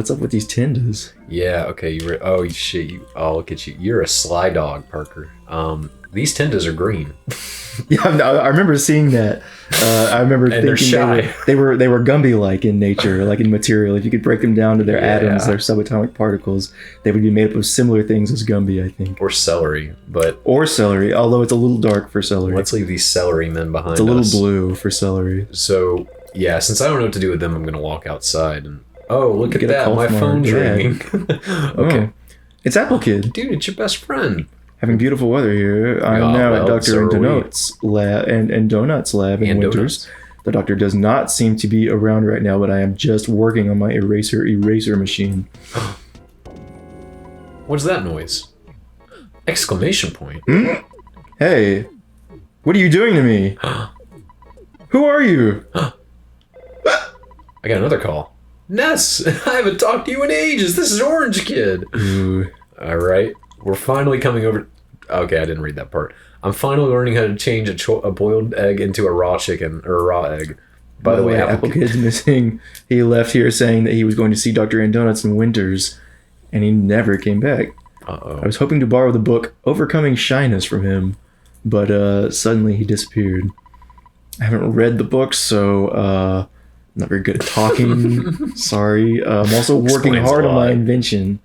what's up with these tindas? Yeah, okay, oh shit, oh look at you. You're a sly dog, Parker. These tindas are green. Yeah, I remember seeing that. I remember And thinking they were Gumby-like in nature, like in material. If you could break them down to their atoms, their subatomic particles, they would be made up of similar things as Gumby, I think. Or celery, or celery, although it's a little dark for celery. Let's leave these celery men behind us. It's a little blue for celery. So, yeah, since I don't know what to do with them, I'm going to walk outside and... Oh, look at that, my phone's ringing. Okay. Oh, it's Apple Kid. Dude, it's your best friend. Having beautiful weather here. I'm now at Dr. Donut's lab and Donut's lab in Winters. The doctor does not seem to be around right now, but I am just working on my eraser machine. What's that noise? Exclamation point. Hey, what are you doing to me? Who are you? I got another call. Ness, I haven't talked to you in ages. This is Orange Kid. Ooh. All right. We're finally coming over... Okay, I didn't read that part. I'm finally learning how to change a boiled egg into a raw chicken, or a raw egg. By the way, Apple Kid's missing. He left here saying that he was going to see Dr. Donuts in Winters, and he never came back. Uh-oh. I was hoping to borrow the book Overcoming Shyness from him, but suddenly he disappeared. I haven't read the book, so I'm not very good at talking. Sorry. I'm also working hard on my invention.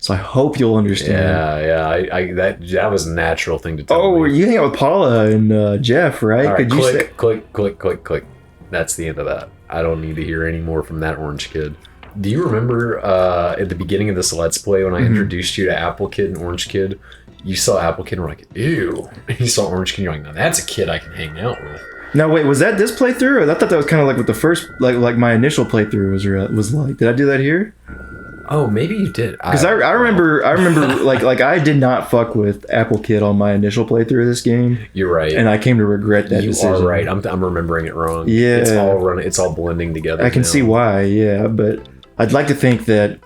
So I hope you'll understand. Yeah. That was a natural thing to tell me. Oh, you hang out with Paula and Jeff, right? All right, Could you click. That's the end of that. I don't need to hear any more from that Orange Kid. Do you remember at the beginning of this Let's Play when I introduced you to Apple Kid and Orange Kid? You saw Apple Kid and were like, ew. And you saw Orange Kid and you're like, now that's a kid I can hang out with. Now wait, was that this playthrough? I thought that was kind of like what the first, like my initial playthrough was like. Did I do that here? Oh, maybe you did. Because I remember like I did not fuck with Apple Kid on my initial playthrough of this game. You're right, and I came to regret that decision. You are right. I'm remembering it wrong. Yeah, it's all blending together. I can see why. Yeah, but I'd like to think that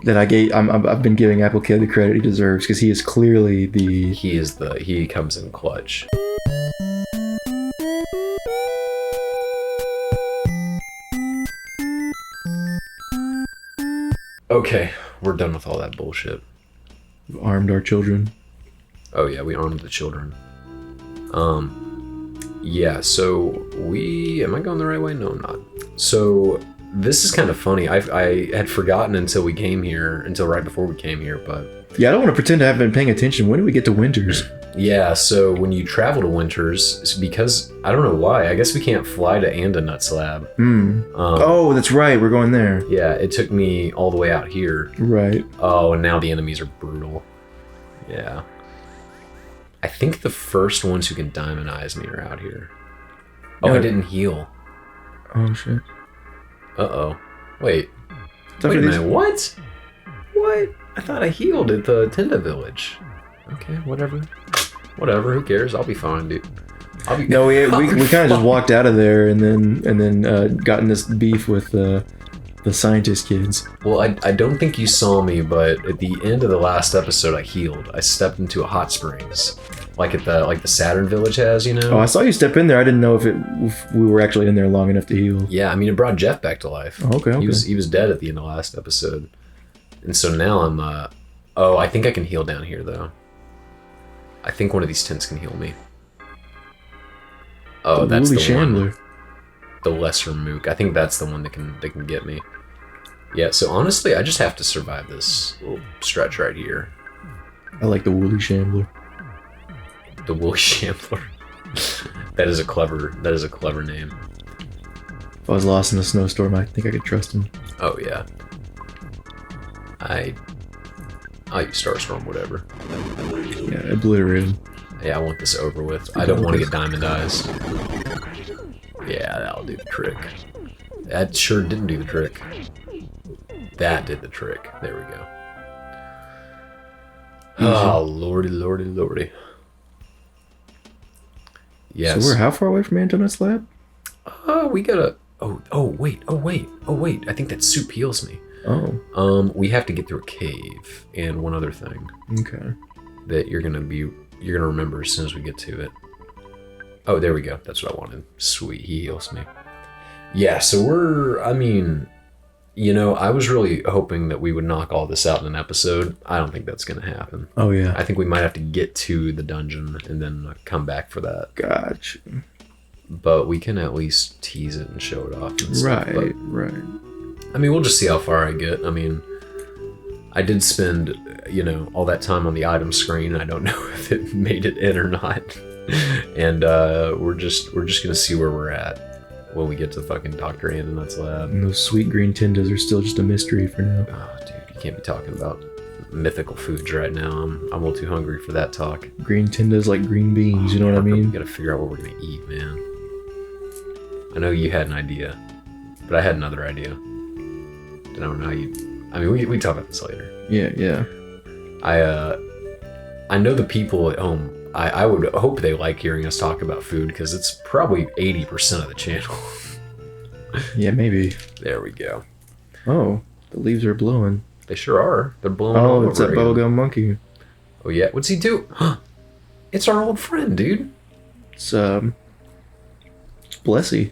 I've been giving Apple Kid the credit he deserves because he is clearly he comes in clutch. Okay, we're done with all that bullshit. We've armed our children. Oh yeah, we armed the children. Yeah, so am I going the right way? No, I'm not. So this is kind of funny. I had forgotten until right before we came here, but... Yeah, I don't want to pretend I haven't been paying attention. When do we get to Winters? Yeah, so when you travel to Winters, it's because, I don't know why, I guess we can't fly to Andonut's lab. Oh, that's right, we're going there. Yeah, it took me all the way out here. Right. Oh, and now the enemies are brutal. Yeah. I think the first ones who can diamondize me are out here. Oh, I didn't heal. Oh, shit. Uh-oh. Wait a minute, what? What? I thought I healed at the Tenda village. Okay, whatever, who cares? I'll be fine, dude. No, we kind of just walked out of there and then got in this beef with the scientist kids. Well, I don't think you saw me, but at the end of the last episode I healed. I stepped into a hot springs. Like the Saturn village has, you know? Oh, I saw you step in there. I didn't know if we were actually in there long enough to heal. Yeah, I mean it brought Jeff back to life. Oh, okay. He was dead at the end of last episode. And so now I'm I think I can heal down here though. I think one of these tents can heal me. Oh, that's the Shambler. one. The lesser mook. I think that's the one that can get me. Yeah, so honestly, I just have to survive this little stretch right here. I like the Woolly Shambler. The Woolly Shambler. That is a clever name. If I was lost in a snowstorm, I think I could trust him. Oh yeah. I'll use Starstorm, whatever. Yeah, obliterate him. Yeah, I want this over with. I don't want to get diamondized. Yeah, that'll do the trick. That sure didn't do the trick. That did the trick. There we go. Oh, lordy. Yes. So we're how far away from Antonet's lab? We gotta... Oh, wait. I think that soup heals me. Oh. We have to get through a cave, and one other thing. Okay. That you're gonna remember as soon as we get to it. Oh, there we go. That's what I wanted. Sweet, he heals me. Yeah, so I was really hoping that we would knock all this out in an episode. I don't think that's going to happen. Oh, yeah. I think we might have to get to the dungeon and then come back for that. Gotcha. But we can at least tease it and show it off. And stuff. Right, right. I mean, we'll just see how far I get. I mean, I did spend, all that time on the item screen. I don't know if it made it in or not. And we're just gonna see where we're at when we get to fucking Dr. Andinut's lab. And those sweet green tindas are still just a mystery for now. Oh, dude, you can't be talking about mythical foods right now. I'm a little too hungry for that talk. Green tindas like green beans, you know what I mean? We gotta figure out what we're gonna eat, man. I know you had an idea, but I had another idea. I don't know how you... I mean, we talk about this later. Yeah. I know the people at home, I would hope they like hearing us talk about food, because it's probably 80% of the channel. Yeah, maybe. There we go. Oh, the leaves are blowing. They sure are. They're blowing all all over. Oh, it's that bubblegum monkey. Oh, yeah. What's he do? It's our old friend, dude. It's, Blessy.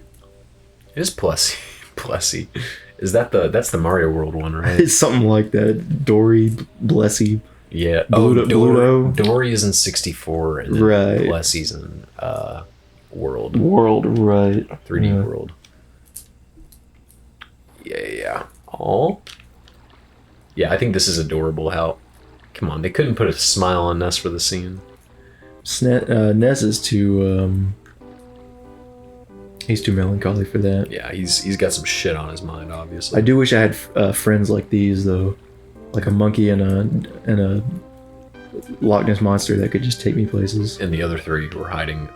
It is Plessy. Plessy. Is that's the Mario World one, right? It's something like that. Dory, Blessy. Yeah. Bluto. Dory is in 64, and then right. Blessy's in World. World, right. 3D World. Yeah. Oh. Yeah, I think this is adorable. How? Come on, they couldn't put a smile on Ness for the scene. Ness is too. He's too melancholy for that. Yeah, he's got some shit on his mind, obviously. I do wish I had friends like these though, like a monkey and a Loch Ness monster that could just take me places. And the other three were hiding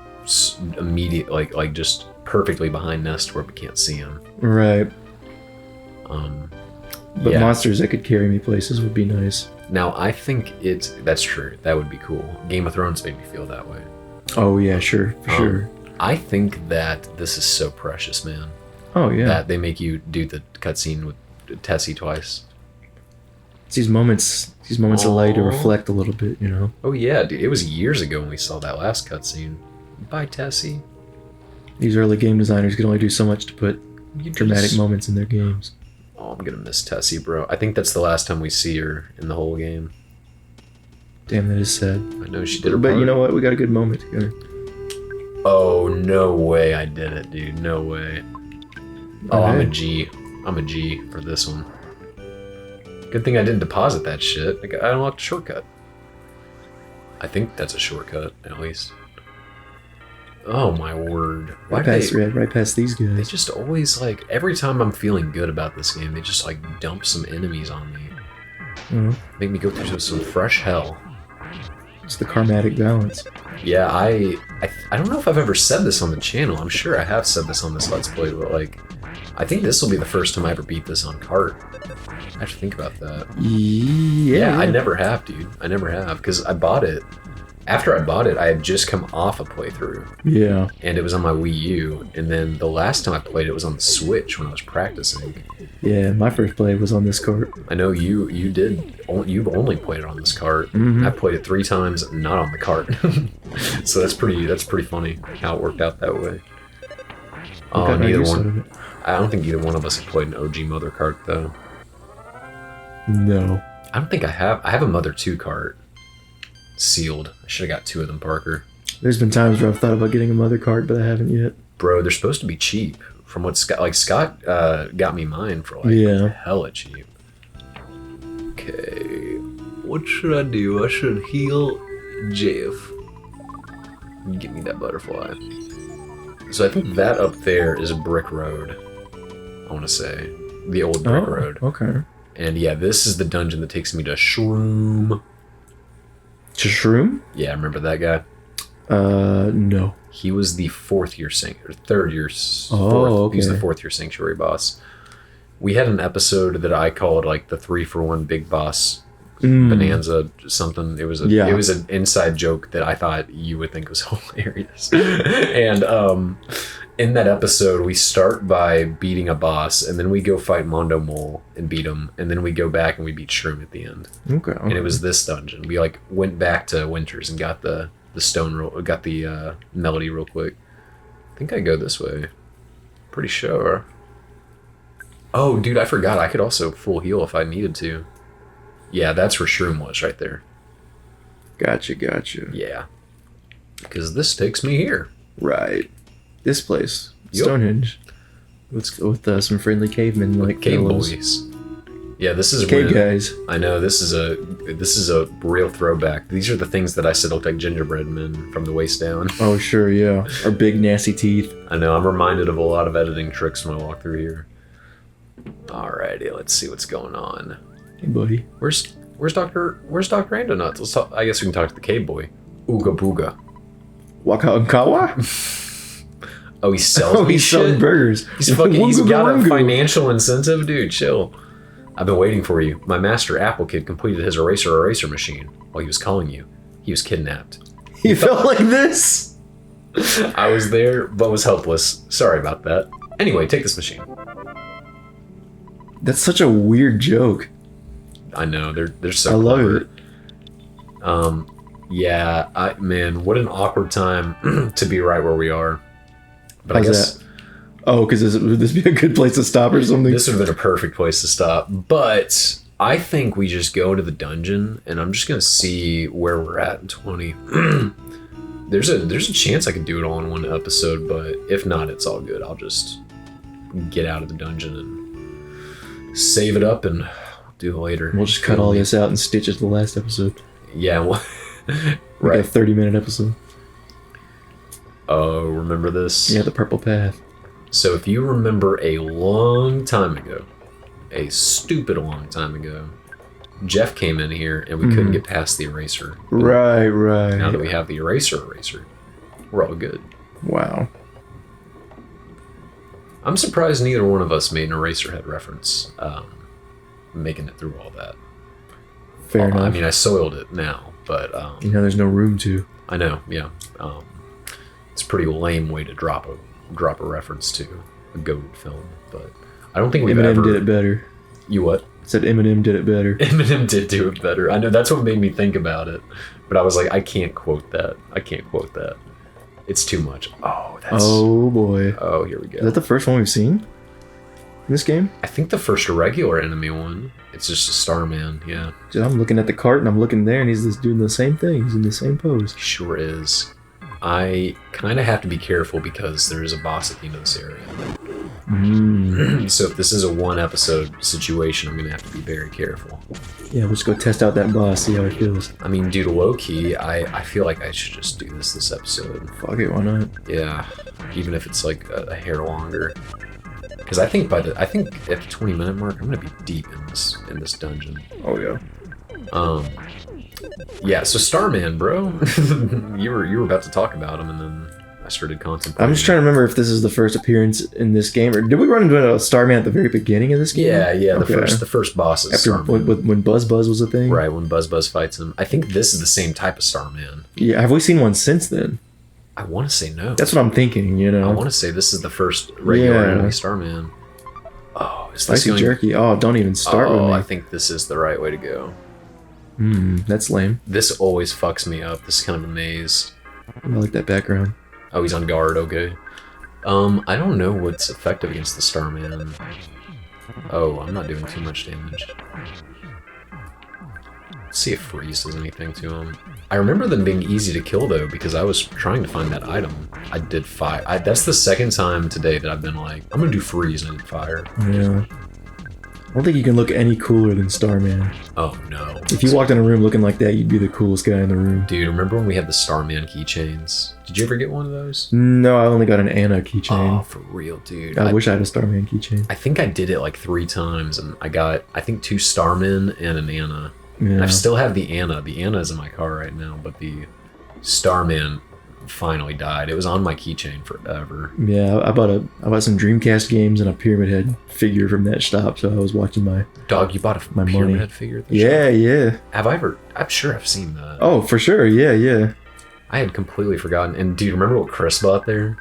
immediate, like just perfectly behind Ness where we can't see him. Right. But yeah. monsters that could carry me places would be nice. Now I think that's true. That would be cool. Game of Thrones made me feel that way. Oh yeah, sure, for sure. I think that this is so precious, man. Oh yeah. That they make you do the cutscene with Tessie twice. It's these moments allow you to reflect a little bit, you know. Oh yeah, dude. It was years ago when we saw that last cutscene. Bye, Tessie. These early game designers could only do so much to put dramatic moments in their games. Oh, I'm gonna miss Tessie, bro. I think that's the last time we see her in the whole game. Damn, that is sad. I know she did her But part. you know what? We got a good moment together. Oh, no way I did it, dude. No way. Oh, Okay. I'm a G. I'm a G for this one. Good thing I didn't deposit that shit. I unlocked a shortcut. I think that's a shortcut, at least. Oh, my word. Right past these They guys. just always, every time I'm feeling good about this game, they just, dump some enemies on me. Mhm. Make me go through some fresh hell. It's the karmatic balance. Yeah, I don't know if I've ever said this on the channel. I'm sure I have said this on this Let's Play, but I think this will be the first time I ever beat this on cart. I have to think about that. Yeah. I never have, dude. I never have, because I bought it. After I bought it, I had just come off a playthrough. Yeah. And it was on my Wii U, and then the last time I played it was on the Switch when I was practicing. Yeah, my first play was on this cart. I know you've only played it on this cart. Mhm. I played it 3 times, not on the cart. So that's pretty funny how it worked out that way. Oh, Got no neither use one. out of it. I don't think either one of us have played an OG Mother cart though. No. I don't think I have. I have a Mother 2 cart sealed. I should have got 2 of them, Parker. There's been times where I've thought about getting a mother cart, but I haven't yet. Bro, they're supposed to be cheap. From what Scott got me mine for hella cheap. Okay, what should I do? I should heal Jeff. Give me that butterfly. So I think that up there is Brick Road. I want to say the old Brick Road. Okay. And yeah, this is the dungeon that takes me to Shroom. To Shroom? Yeah, remember that guy? No. He was the 4th year third year. Okay. He's the 4th year sanctuary boss. We had an episode that I called the 3-for-1 big boss bonanza something. It was an inside joke that I thought you would think was hilarious. And in that episode, we start by beating a boss, and then we go fight Mondo Mole and beat him, and then we go back and we beat Shroom at the end. Okay. And it was this dungeon. We went back to Winters and got the melody real quick. I think I go this way. Pretty sure. Oh, dude, I forgot. I could also full heal if I needed to. Yeah, that's where Shroom was right there. Gotcha. Yeah. Because this takes me here. Right. This place. Yep. Stonehenge. Let's go with some friendly cavemen like Cave fellows. boys. Yeah, this is Cave guys. I know this is a real throwback. These are the things that I said look like gingerbread men from the waist down. Oh sure, yeah. Our big nasty teeth. I know. I'm reminded of a lot of editing tricks when I walk through here. Alrighty, let's see what's going on. Hey buddy. Where's Dr. Randonuts? Let's talk. I guess we can talk to the cave boy. Ooga booga. Waka Unkawa? Oh, he sells He's selling shit? burgers. He's got a Wungu-ga-wungu. financial incentive, dude. Chill. I've been waiting for you. My master Apple Kid completed his eraser machine while he was calling you. He was kidnapped. He felt like this? I was there, but was helpless. Sorry about that. Anyway, take this machine. That's such a weird joke. I know they're so. I love clever. it. Yeah, man, what an awkward time to be right where we are. But How's I guess that? Oh, because would this be a good place to stop or something? this would have been a perfect place to stop. But I think we just go to the dungeon, and I'm just gonna see where we're at in 20. There's a chance I could do it all in one episode, but if not, it's all good. I'll just get out of the dungeon and save it up and do it later. We'll just cut all this out and stitch it to the last episode. Yeah, well, Right. Like a 30-minute episode. Oh, remember this? Yeah, the purple path. So if you remember a long time ago, a stupid long time ago, Jeff came in here and we couldn't get past the eraser. Right. Now that we have the eraser, we're all good. Wow. I'm surprised neither one of us made an Eraserhead reference, making it through all that. Fair enough. I mean, I soiled it now, but... there's no room to. I know, yeah. It's a pretty lame way to drop a reference to a GOAT film, but I don't think we've Eminem ever... did it better. You what? I said Eminem did it better. Eminem did do it better. I know, that's what made me think about it, but I was like, I can't quote that. It's too much. Oh, that's... Oh, boy. Oh, here we go. Is that the first one we've seen in this game? I think the first regular enemy one. It's just a Starman, yeah. Dude, I'm looking at the cart and I'm looking there and he's just doing the same thing. He's in the same pose. He sure is. I kind of have to be careful because there is a boss at the end of this area. So if this is a one episode situation, I'm going to have to be very careful. Yeah, we'll just go test out that boss, see how it feels. I mean, dude, low key, I feel like I should just do this episode. Fuck it, why not? Yeah, even if it's like a hair longer. Because I think at the 20-minute mark, I'm gonna be deep in this dungeon. Oh yeah. Yeah. So Starman, bro, you were about to talk about him, and then I started contemplating. I'm just trying to remember if this is the first appearance in this game, or did we run into a Starman at the very beginning of this game? Yeah. Okay. The first boss is After Starman. when Buzz was a thing. Right, when Buzz fights him. I think this is the same type of Starman. Yeah. Have we seen one since then? I want to say no. That's what I'm thinking. I want to say this is the first regular enemy Starman. Oh, is this Spicy jerky. Oh, don't even start with me. I think this is the right way to go. That's lame. This always fucks me up. This is kind of a maze. I like that background. Oh, he's on guard. Okay. I don't know what's effective against the Starman. Oh, I'm not doing too much damage. Let's see if freeze does anything to him. I remember them being easy to kill though, because I was trying to find that item. I did fire. That's the second time today that I've been like, I'm gonna do freeze and I did fire. Yeah. I don't think you can look any cooler than Starman. Oh no. If you walked in a room looking like that, you'd be the coolest guy in the room. Dude, remember when we had the Starman keychains? Did you ever get one of those? No, I only got an Anna keychain. Oh, for real, dude. I wish I had a Starman keychain. I think I did it like 3 times, and I got, I think, 2 Starmen and an Anna. Yeah. And I still have the Anna. The Anna is in my car right now, but the Starman finally died. It was on my keychain forever. Yeah, I bought some Dreamcast games and a Pyramid Head figure from that shop, so I was watching my... Dog, you bought a my Pyramid money. Head figure at the Yeah, shop? yeah. Have I ever... I'm sure I've seen that. Oh, for sure, yeah. I had completely forgotten. And dude, remember what Chris bought there?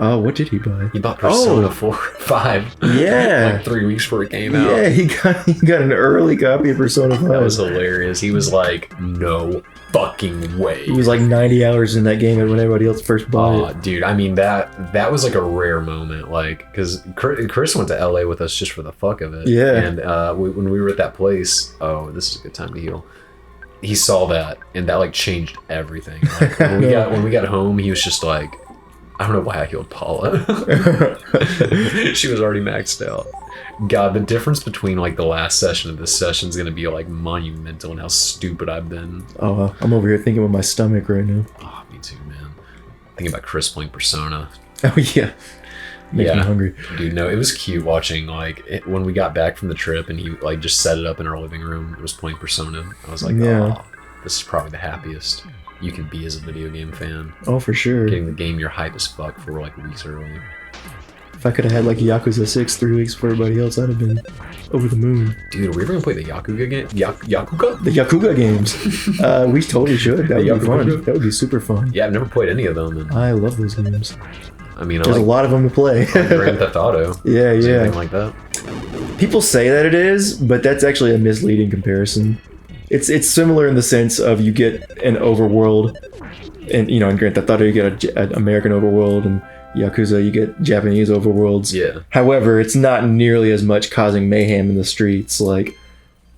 Oh, what did he buy? He bought Persona 4 5. Yeah. Like 3 weeks before it came out. Yeah, he got an early copy of Persona 5. That was hilarious. He was like, no fucking way. He was like 90 hours in that game when everybody else first bought it. Dude, I mean, that was like a rare moment. Like, because Chris went to LA with us just for the fuck of it. Yeah. And when we were at that place, this is a good time to heal. He saw that, and that like changed everything. Like, when we got home, he was just like, I don't know why I healed Paula. She was already maxed out. God, the difference between like the last session and this session is gonna be like monumental in how stupid I've been. Oh, I'm over here thinking with my stomach right now. Oh, me too, man. Thinking about Chris playing Persona. Oh yeah, makes me hungry. Dude, no, it was cute watching like when we got back from the trip and he like just set it up in our living room. It was playing Persona. I was like, oh, this is probably the happiest you can be as a video game fan. Oh, for sure. Getting the game you're hype as fuck for like weeks early. If I could have had like Yakuza 6 3 weeks before everybody else, I'd have been over the moon. Dude, are we ever gonna play the Yakuza game? Yakuza? The Yakuza games. We totally should. That would be fun. That would be super fun. Yeah, I've never played any of them. And I love those games. I mean, there's a lot of them to play. Grand Theft Auto. Yeah, yeah. Anything like that. People say that it is, but that's actually a misleading comparison. It's similar in the sense of you get an overworld, and in Grand Theft Auto you get an American overworld, and Yakuza you get Japanese overworlds. Yeah. However, it's not nearly as much causing mayhem in the streets. Like,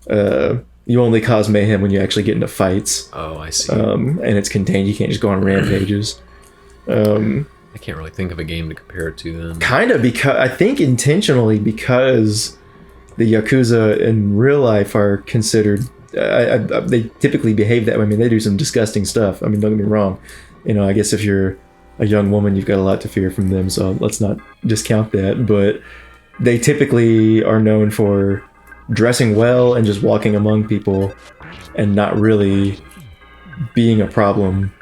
you only cause mayhem when you actually get into fights. Oh, I see. And it's contained. You can't just go on rampages. I can't really think of a game to compare it to then. Kind of, because I think intentionally, because the Yakuza in real life are considered. They typically behave that way. I mean, they do some disgusting stuff. I mean, don't get me wrong. I guess if you're a young woman, you've got a lot to fear from them, so let's not discount that. But they typically are known for dressing well and just walking among people and not really being a problem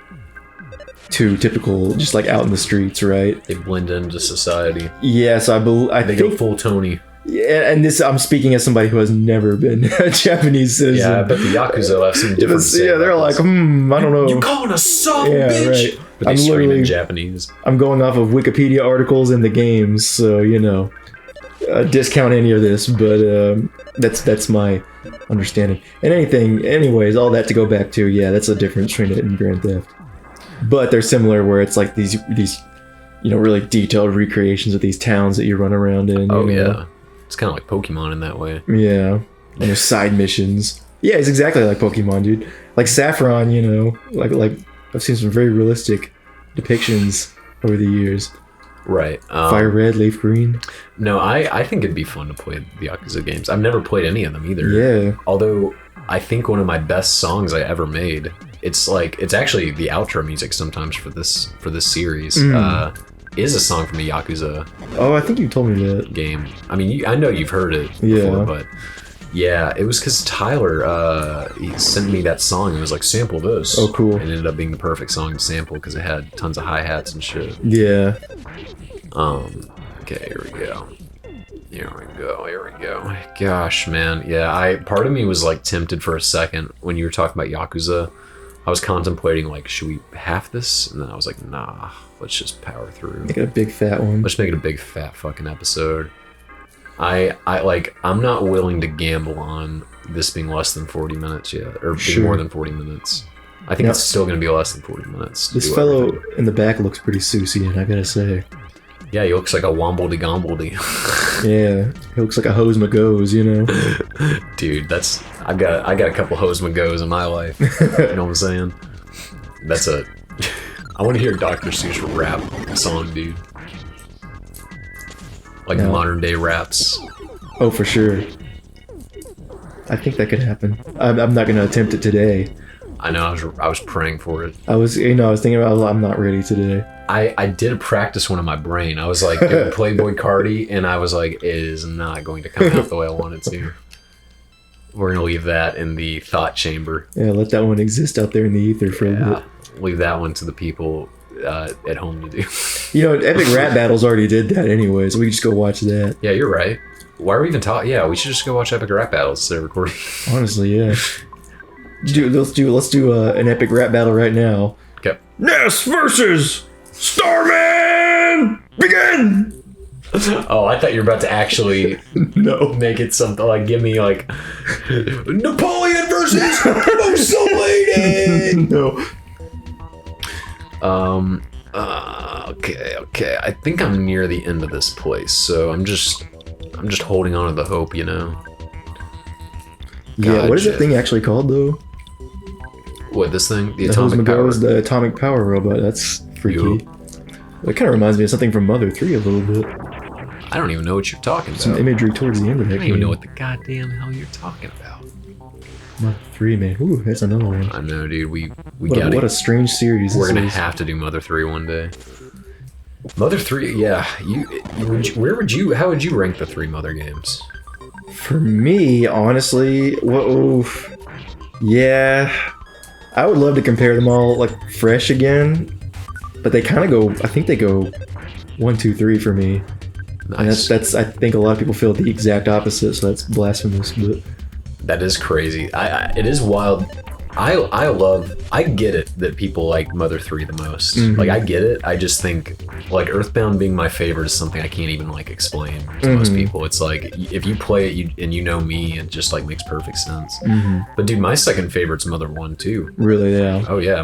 to typical, just like out in the streets, right? They blend into society. Yes, I think go full Tony. Yeah, and this I'm speaking as somebody who has never been a Japanese citizen. Yeah, but the Yakuza have some different. Yeah, they're like, I don't know. You calling us son, bitch? Right. But they scream in Japanese. I'm going off of Wikipedia articles in the games, so discount any of this, but that's my understanding. And anyways, all that to go back to, yeah, that's a difference between it and Grand Theft. But they're similar, where it's like these really detailed recreations of these towns that you run around in. Oh yeah. It's kind of like Pokemon in that way. Yeah. And there's side missions. Yeah, it's exactly like Pokemon, dude. Like Saffron, like I've seen some very realistic depictions over the years. Right. Fire Red, Leaf Green. No, I think it'd be fun to play the Yakuza games. I've never played any of them either. Yeah. Although I think one of my best songs I ever made, it's actually the outro music sometimes for this series. Is a song from a Yakuza. Oh, I think you told me that game. I mean, I know you've heard it before, but yeah, it was because Tyler he sent me that song and was like, sample this. Oh, cool. And it ended up being the perfect song to sample because it had tons of hi-hats and shit. Yeah. Okay, here we go. Here we go. Gosh, man. Yeah, part of me was like tempted for a second when you were talking about Yakuza. I was contemplating like, should we half this? And then I was like, nah, let's just power through. Make it a big fat one. Let's make it a big fat fucking episode. I'm not willing to gamble on this being less than 40 minutes yet, or being more than 40 minutes. I think it's still going to be less than 40 minutes. This fellow in the back looks pretty Susie, and I gotta say. Yeah, he looks like a wombledy gombledy. Yeah, he looks like a hose magoes, Dude, I got a couple hose magoes in my life. You know what I'm saying? I want to hear Dr. Seuss rap song, dude. Like modern day raps. Oh, for sure. I think that could happen. I'm not gonna attempt it today. I know. I was praying for it. I was thinking about. I'm not ready today. I did practice one in my brain. I was like, doing Playboy Cardi, and I was like, it is not going to come out the way I want it to. We're gonna leave that in the thought chamber. Yeah, let that one exist out there in the ether for a bit. Leave that one to the people at home to do. Epic Rap Battles already did that anyway, so we can just go watch that. Yeah, you're right. Why are we even talking? Yeah, we should just go watch Epic Rap Battles. They're recording. Honestly, yeah. Let's do an Epic Rap Battle right now. Okay. Ness versus Starman, begin. Oh, I thought you were about to actually No. make it something like give me like Napoleon versus Mussolini. No. Okay. I think I'm near the end of this place, so I'm just holding on to the hope, you know. Yeah, what is that Gotcha. thing actually called though? What, this thing? The The atomic power. Hosmagos, the atomic power robot. That's freaky. Yo. It kind of reminds me of something from Mother 3 a little bit. I don't even know what you're talking Some about. imagery towards the end of I that don't even game. know what the goddamn hell you're talking about. Mother 3, man. Ooh, that's another one. I know, dude. We What got a strange series. We're this gonna is. have to do Mother 3 one day. Mother 3, yeah. How would you rank the 3 Mother games? For me, honestly, yeah, I would love to compare them all like fresh again, but they kind of go. I think they go 1, 2, 3 for me. And Nice. that's. I think a lot of people feel the exact opposite, so that's blasphemous. But That is crazy. It is wild. I get it that people like Mother 3 the most. Like, I get it. I just think, like, Earthbound being my favorite is something I can't even, like, explain to most people. It's like, if you play it and you know me, it just, like, makes perfect sense. But, dude, my second favorite's Mother 1, too. really, yeah. Oh, yeah.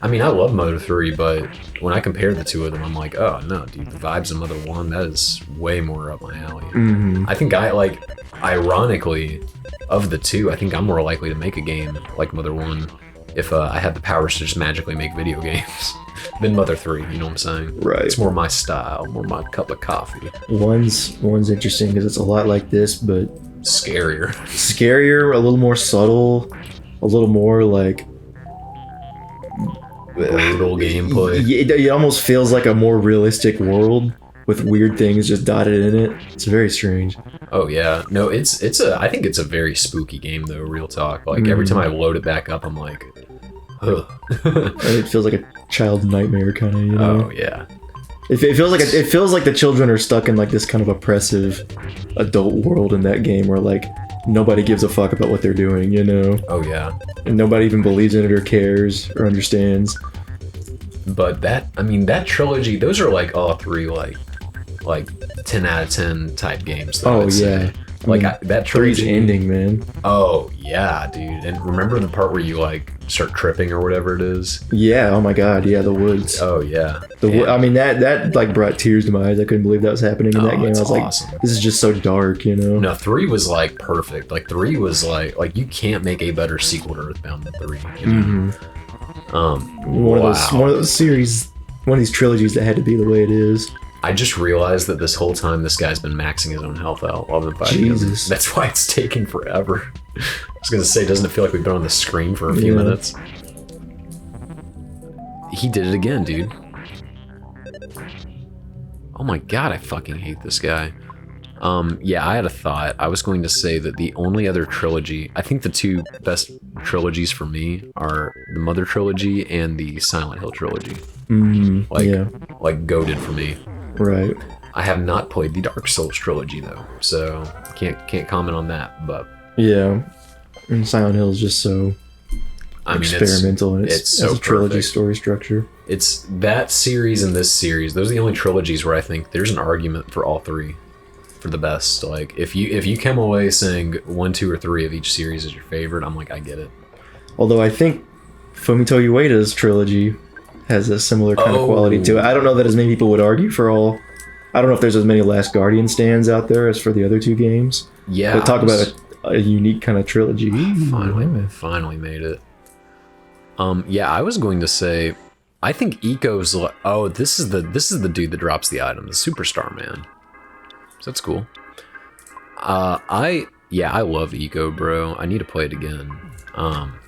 I mean, I love Mother 3, but when I compare the two of them, I'm like, oh, no, dude, the vibes of Mother 1, that is way more up my alley. I think ironically, of the two, I think I'm more likely to make a game like Mother 1 if I had the powers to just magically make video games than Mother 3, you know what I'm saying? Right. It's more my style, more my cup of coffee. One's interesting because it's a lot like this, but Scarier. scarier, a little more subtle, a little more like Brutal gameplay. it almost feels like a more realistic world with weird things just dotted in it. It's very strange. Oh yeah. No, I think it's a very spooky game though, real talk. Like every time I load it back up, I'm like, ugh. It feels like a child's nightmare, kind of. You know? Oh yeah. It feels like the children are stuck in like this kind of oppressive adult world in that game where like nobody gives a fuck about what they're doing, you know, Oh yeah. and nobody even believes in it or cares or understands. But that trilogy, those are like all three like 10 out of 10 type games. Though, Oh I'd say. yeah, Like that trilogy. 3's ending, man. Oh yeah, dude. And remember the part where you like start tripping or whatever it is? Yeah. Oh my god. Yeah, the woods. Oh yeah. I mean that like brought tears to my eyes. I couldn't believe that was happening in that game. I it's was awesome. like, this is just so dark, you know. No, 3 was like perfect. Like 3 was like you can't make a better sequel to Earthbound than 3. You know? One of those series, one of these trilogies that had to be the way it is. I just realized that this whole time this guy's been maxing his own health out while I've been fighting him. Jesus. That's why it's taking forever. I was gonna say, doesn't it feel like we've been on the screen for a few Yeah. minutes? He did it again, dude. Oh my god, I fucking hate this guy. Yeah, I had a thought. I was going to say that the only other trilogy, I think the two best trilogies for me are the Mother trilogy and the Silent Hill trilogy. Yeah. Like goated for me. Right. I have not played the Dark Souls trilogy though, so can't comment on that. But Yeah. And Silent Hill is just so I mean, experimental in its it's so as a trilogy perfect. story structure. It's that series and this series. Those are the only trilogies where I think there's an argument for all three for the best. Like if you come away saying 1, 2, or 3 of each series is your favorite, I'm like, I get it. Although I think Fumito Ueda's trilogy has a similar kind of quality to it. I don't know that as many people would argue for all. I don't know if there's as many Last Guardian stands out there as for the other two games. Yeah, But talk about a unique kind of trilogy. Finally made it. Yeah, I was going to say, I think Eco's. Oh, this is the dude that drops the item, the Superstar Man. So that's cool. I love Eco, bro. I need to play it again.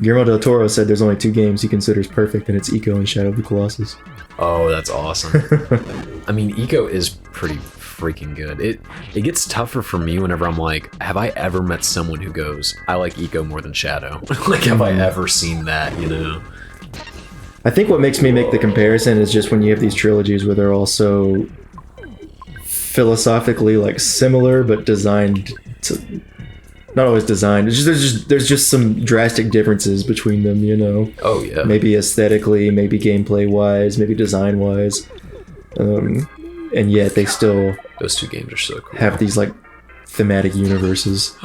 Guillermo del Toro said there's only 2 games he considers perfect, and it's Eco and Shadow of the Colossus. Oh, that's awesome. I mean, Eco is pretty freaking good. It gets tougher for me whenever I'm like, have I ever met someone who goes, I like Eco more than Shadow? Like, have I ever seen that, you know? I think what makes me make the comparison is just when you have these trilogies where they're also philosophically like similar but designed to not always designed. There's just some drastic differences between them, you know. Oh yeah. Maybe aesthetically, maybe gameplay wise, maybe design wise, and yet they still Those two games are so cool. have these like thematic universes.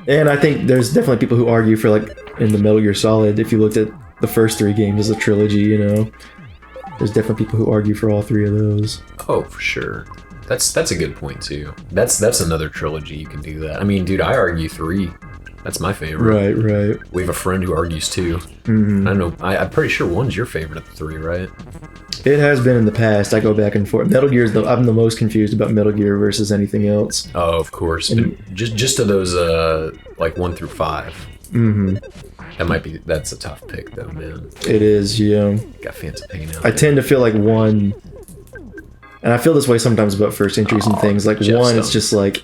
And I think there's definitely people who argue for like in the Metal Gear Solid. If you looked at the first 3 games as a trilogy, you know, there's definitely people who argue for all 3 of those. Oh, for sure. That's a good point too. That's another trilogy you can do that. I mean, dude, I argue 3. That's my favorite. Right. We have a friend who argues 2. Mm-hmm. I don't know. I'm pretty sure 1's your favorite of the 3, right? It has been in the past. I go back and forth. Metal Gear I'm the most confused about Metal Gear versus anything else. Oh, of course. But just to those like 1 through 5. Mm-hmm. That's a tough pick though, man. It is, yeah. Got fans of pain out I there. tend to feel like 1, and I feel this way sometimes about first entries and things. Like Jeff 1, it's Stone. just like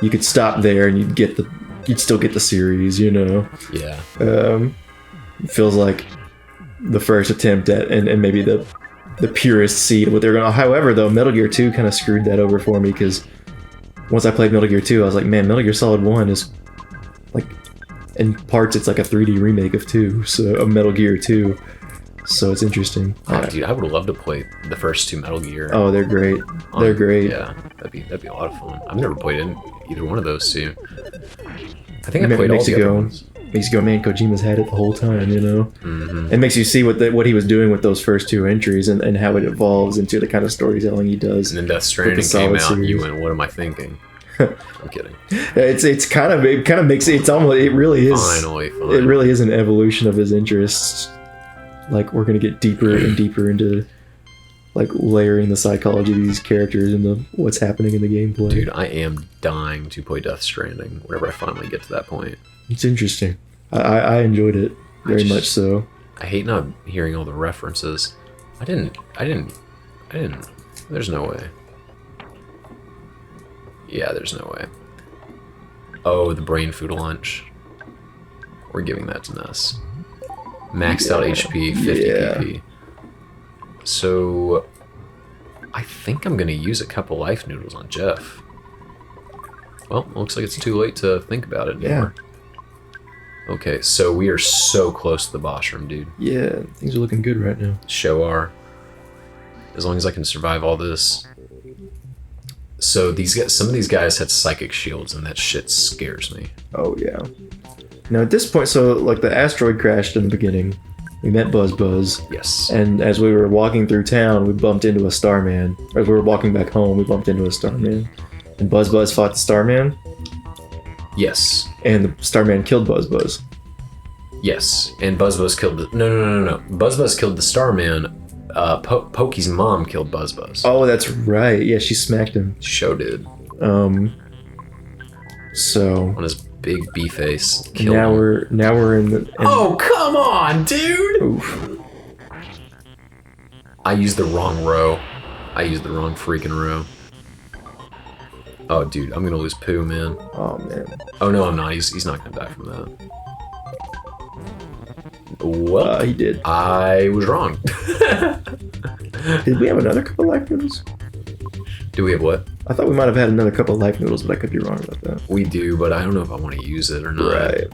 you could stop there and you'd still get the series, you know. Yeah. It feels like the first attempt at and maybe the purest seed of what they're going to. However, though, Metal Gear 2 kind of screwed that over for me because once I played Metal Gear 2, I was like, man, Metal Gear Solid 1 is like, in parts, it's like a 3D remake of 2, so of Metal Gear 2. So it's interesting. Oh, dude, I would love to play the first 2 Metal Gear. Oh, they're great. They're great. Yeah, that'd be a lot of fun. I've never played either one of those 2. I think I played all the other ones. Makes you go, man, Kojima's had it the whole time, you know? Mm-hmm. It makes you see what he was doing with those first 2 entries and how it evolves into the kind of storytelling he does. And then Death Stranding came out and you went, what am I thinking? I'm kidding. It kind of makes it really is. Finally. It really is an evolution of his interests. Like, we're going to get deeper and deeper into like layering the psychology of these characters and what's happening in the gameplay. Dude, I am dying to play Death Stranding whenever I finally get to that point. It's interesting. I enjoyed it very much so. I hate not hearing all the references. I didn't. There's no way. Yeah, there's no way. Oh, the brain food lunch. We're giving that to Ness. Maxed out HP, 50 PP. So, I think I'm gonna use a couple life noodles on Jeff. Well, looks like it's too late to think about it anymore. Yeah. Okay, so we are so close to the boss room, dude. Yeah, things are looking good right now. Show R. As long as I can survive all this. So these guys, some of these guys had psychic shields, and that shit scares me. Oh yeah. Now at this point, so like the asteroid crashed in the beginning. We met Buzz. Yes. And as we were walking through town, we bumped into a Starman. As we were walking back home, we bumped into a Starman. And Buzz fought the Starman. Yes. And the Starman killed Buzz. Yes. And Buzz killed the... No. Buzz killed the Starman. Pokey's mom killed Buzz. Oh, that's right. Yeah, she smacked him. Show did. So... On his big B face. Now we're in the... Oh, come on, dude! Oof. I used the wrong row. I used the wrong freaking row. Oh, dude, I'm gonna lose poo, man. Oh, man. Oh, no, I'm not. He's not gonna die from that. Well, He did. I was wrong. Did we have another couple life noodles? Do we have what? I thought we might have had another couple life noodles, but I could be wrong about that. We do, but I don't know if I want to use it or not. Right.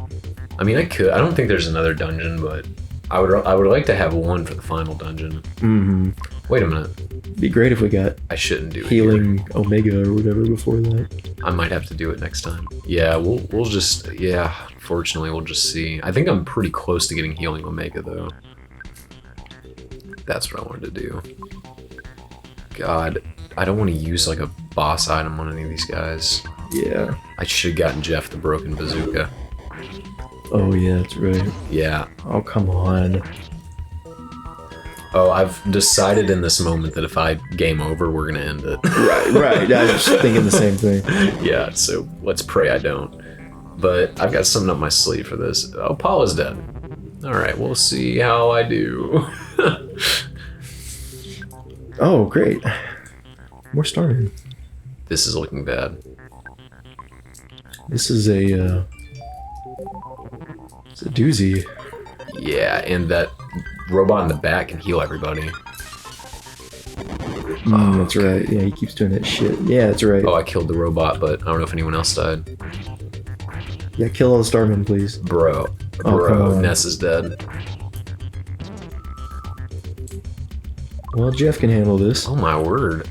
I mean, I could. I don't think there's another dungeon, but I would like to have one for the final dungeon. Mm-hmm. Wait a minute. Be great if we got I shouldn't do it. healing Omega or whatever before that. I might have to do it next time. Yeah, we'll just fortunately we'll just see. I think I'm pretty close to getting healing Omega though. That's what I wanted to do. God, I don't want to use like a boss item on any of these guys. Yeah. I should have gotten Jeff the broken bazooka. Oh yeah, that's right. Yeah. Oh come on. Oh, I've decided in this moment that if I game over, we're gonna end it. Right. I was just thinking the same thing. Yeah, so let's pray I don't. But I've got something up my sleeve for this. Oh, Paula's dead. Alright, we'll see how I do. Oh, great. More Starman. This is looking bad. This is it's a doozy. Yeah, and that robot in the back can heal everybody. That's right. Yeah, he keeps doing that shit. Yeah, that's right. Oh, I killed the robot, but I don't know if anyone else died. Yeah, kill all the starmen, please. Bro, Oh, come on. Ness is dead. Well, Jeff can handle this. Oh my word.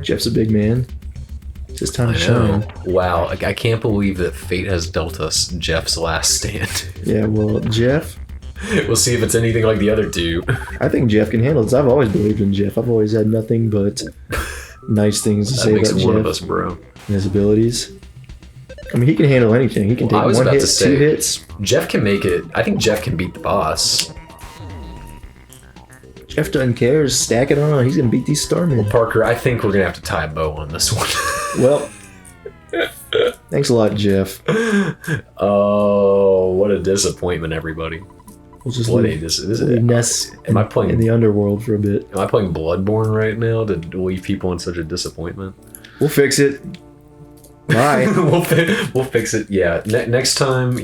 Jeff's a big man. It's his time to I know. shine. Wow, I can't believe that fate has dealt us Jeff's last stand. Yeah, well, Jeff, We'll see if it's anything like the other two. I think Jeff can handle this. I've always believed in Jeff. I've always had nothing but nice things to That say makes about one Jeff of us, bro. and his abilities. I mean, he can handle anything. He can Well, I take was one about hit, to say- 2 hits. Jeff can make it. I think Jeff can beat the boss. Jeff doesn't care. Just stack it on. He's gonna beat these starmen. Parker, I think we're gonna have to tie a bow on this one. Well, thanks a lot, Jeff. Oh, what a disappointment, everybody. We'll just What a leave, dis- leave Ness Am I playing? in the underworld for a bit. Am I playing Bloodborne right now to leave people in such a disappointment? We'll fix it. Bye. we'll fix it. Yeah. Next time,